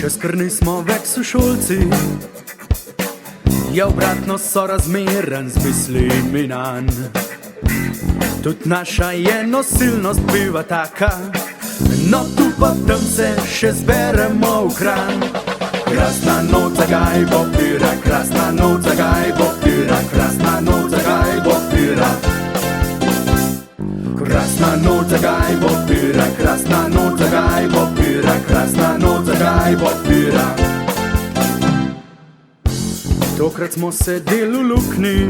Čez kar nismo več sošolci, je obratno sorazmeren z mislimi nanj. Tudi naša je nosilnost biva taka, no tu pa tam se še zberemo v Kranj. Krasna noč za gajbo pira, krasna noč za gajbo pira, krasna noč za gajbo pira. Krasna noč za gajbo pira, krasna noč za gajbo pira, krasna noč za gajbo pira. Tokrat smo sedeli v luknji,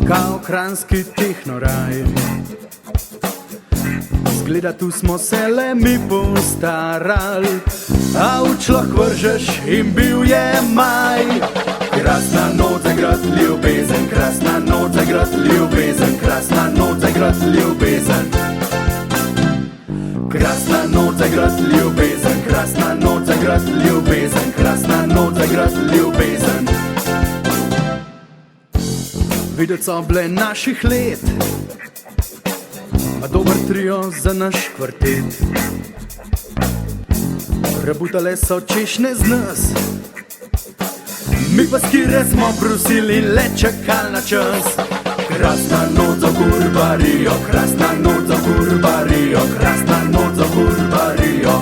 kao kranjski tehnoraj. Zgleda, tu smo se le mi postarali, a v čloh vržeš in bil je maj. Krasna noč za grad ljubezen, krasna noč za grad ljubezen, krasna noč za grad ljubezen. Krasna noč za grad ljubezen, krasna noč za grad ljubezen, krasna noč za grad ljubezen. Videti so bile naših let, a dober trio za naš kvartet. Rabutale so češne z nas, mi pa skire smo brusili le čakal na čas. Krasna noč za burbarijo, krasna noč za burbarijo, krasna noč za burbarijo.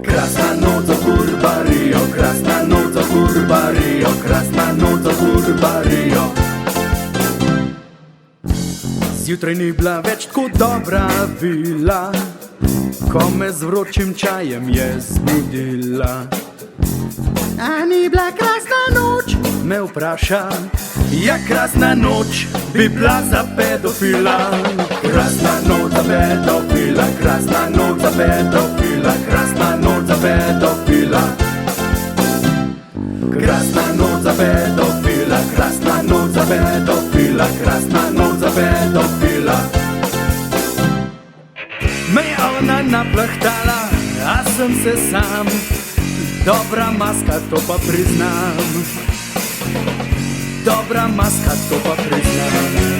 Krasna noč za burbarijo, krasna noč za burbarijo, krasna noč za burbarijo. Zjutraj ni bila več tako dobra vila, ko me z vročim čajem je zbudila. A ni bila krasna noč, me vpraša. Ja, krasna noč bi bila za pedofila. Krasna noč za pedofila, krasna noč za pedofila, krasna noč za pedofila. Krasna noč za pedofila, krasna noč za pedofila, krasna noč za pedofila. Me je ona naplahtala, a sem se sam. Dobra maska, to pa priznam. Dobra maska, to pa priznam.